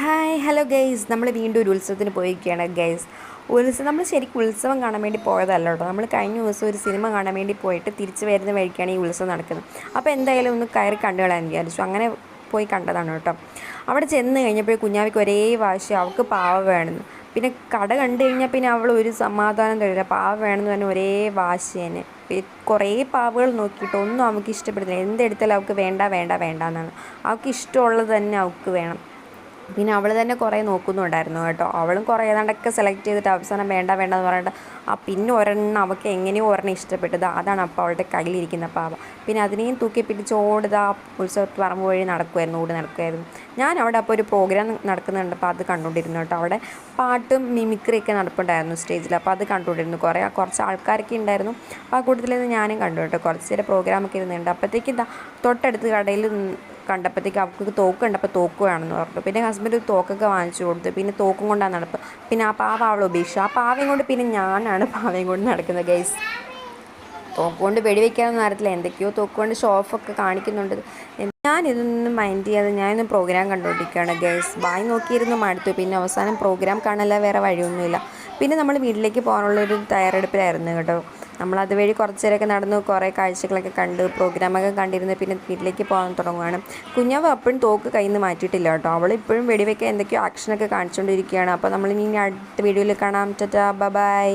Hi hello guys, നമ്മൾ വീണ്ടും ഒരു ഉത്സവത്തിന് പോയിരിക്കുകയാണ് ഗൈസ്. നമ്മൾ ശരിക്കും ഉത്സവം കാണാൻ വേണ്ടി പോയതല്ല കേട്ടോ. നമ്മൾ കഴിഞ്ഞ ദിവസം ഒരു സിനിമ കാണാൻ വേണ്ടി പോയിട്ട് തിരിച്ച് വരുന്ന വഴിക്കാണ് ഈ ഉത്സവം നടക്കുന്നത്. അപ്പോൾ എന്തായാലും ഒന്ന് കയറി കണ്ടു കളയാൻ വിചാരിച്ചു. അങ്ങനെ പോയി കണ്ടതാണ് കേട്ടോ. അവിടെ ചെന്ന് കഴിഞ്ഞപ്പോൾ കുഞ്ഞാവിക്ക് ഒരേ വാശി, അവൾക്ക് പാവ വേണമെന്ന്. പിന്നെ കട കണ്ടു കഴിഞ്ഞാൽ പിന്നെ അവൾ ഒരു സമാധാനം തരില്ല. പാവ വേണമെന്ന് പറഞ്ഞാൽ ഒരേ വാശി തന്നെ. കുറേ പാവകൾ നോക്കിയിട്ട് ഒന്നും അവൾക്ക് ഇഷ്ടപ്പെടുന്നില്ല. എന്തെടുത്താലും അവൾക്ക് വേണ്ട വേണ്ട വേണ്ട എന്നാണ്. അവൾക്ക് ഇഷ്ടമുള്ളത് തന്നെ അവൾക്ക് വേണം. പിന്നെ അവൾ തന്നെ കുറേ നോക്കുന്നുണ്ടായിരുന്നു കേട്ടോ. അവളും കുറേ ഏതാണ്ടൊക്കെ സെലക്ട് ചെയ്തിട്ട് അവസാനം വേണ്ട വേണ്ടെന്ന് പറഞ്ഞിട്ട് പിന്നെ ഒരെണ്ണം അവൾക്ക് എങ്ങനെയോ ഒരെണ്ണം ഇഷ്ടപ്പെട്ടത്, അതാണ് അപ്പോൾ അവളുടെ കയ്യിലിരിക്കുന്ന പാവ. പിന്നെ അതിനെയും തൂക്കി പിടിച്ചോടിത് ആ ഉത്സവത്ത് പറമ്പ് വഴി നടക്കുമായിരുന്നു. ഞാൻ അവിടെ അപ്പോൾ ഒരു പ്രോഗ്രാം നടക്കുന്നുണ്ട്, അപ്പോൾ അത് കണ്ടുകൊണ്ടിരുന്നു കേട്ടോ. അവിടെ പാട്ടും മിമിക്രിയൊക്കെ നടപ്പുണ്ടായിരുന്നു സ്റ്റേജിൽ. അപ്പോൾ അത് കണ്ടുകൊണ്ടിരുന്നു. കുറച്ച് ആൾക്കാരൊക്കെ ഉണ്ടായിരുന്നു. അപ്പോൾ ആ കൂട്ടത്തിൽ നിന്ന് ഞാനും കണ്ടു കേട്ടോ. കുറച്ച് നേരം പ്രോഗ്രാമൊക്കെ ഇരുന്നുണ്ട്. അപ്പോഴത്തേക്കും തൊട്ടടുത്ത് കടയിൽ കണ്ടപ്പോഴത്തേക്ക് അവൾക്ക് തോക്ക് കണ്ടപ്പോൾ തോക്ക് വേണമെന്ന് പറഞ്ഞു. പിന്നെ ഹസ്ബൻഡ് തോക്കൊക്കെ വാങ്ങിച്ചു കൊടുത്തു. പിന്നെ തോക്കും കൊണ്ടാണ് നടപ്പ്. പിന്നെ ആ പാവ അവൾ ഉപേക്ഷിച്ചു. ആ പാവയും കൊണ്ട് പിന്നെ ഞാനാണ് പാവയും കൊണ്ട് നടക്കുന്നത് ഗൈസ്. തോക്ക് കൊണ്ട് വെടിവെക്കാനൊന്നും അറിയത്തില്ല. എന്തൊക്കെയോ തോക്ക് കൊണ്ട് ഷോഫൊക്കെ കാണിക്കുന്നുണ്ട്. ഞാനിതൊന്നും മൈൻഡ് ചെയ്യാതെ ഞാനൊന്നും പ്രോഗ്രാം കണ്ടുകൊണ്ടിരിക്കുകയാണ് ഗൈസ്. വായി നോക്കിയിരുന്നു മടുത്തു. പിന്നെ അവസാനം പ്രോഗ്രാം കാണാനല്ല, വേറെ വഴിയൊന്നുമില്ല. പിന്നെ നമ്മൾ വീട്ടിലേക്ക് പോകാനുള്ളൊരു തയ്യാറെടുപ്പിലായിരുന്നു കേട്ടോ. നമ്മളതുവഴി കുറച്ച് നേരമൊക്കെ നടന്നു, കുറേ കാഴ്ചകളൊക്കെ കണ്ട് പ്രോഗ്രാമൊക്കെ കണ്ടിരുന്ന് പിന്നെ വീട്ടിലേക്ക് പോകാൻ തുടങ്ങുകയാണ്. കുഞ്ഞാവ് അപ്പോഴും തോക്ക് കയ്യിൽ നിന്ന് മാറ്റിയിട്ടില്ല കേട്ടോ. അവൾ ഇപ്പോഴും വെടിവെക്കാൻ എന്തൊക്കെയോ ആക്ഷനൊക്കെ കാണിച്ചുകൊണ്ടിരിക്കുകയാണ്. അപ്പോൾ നമ്മളിനി അടുത്ത വീഡിയോയിൽ കാണാം. ടാറ്റാ, ബൈ.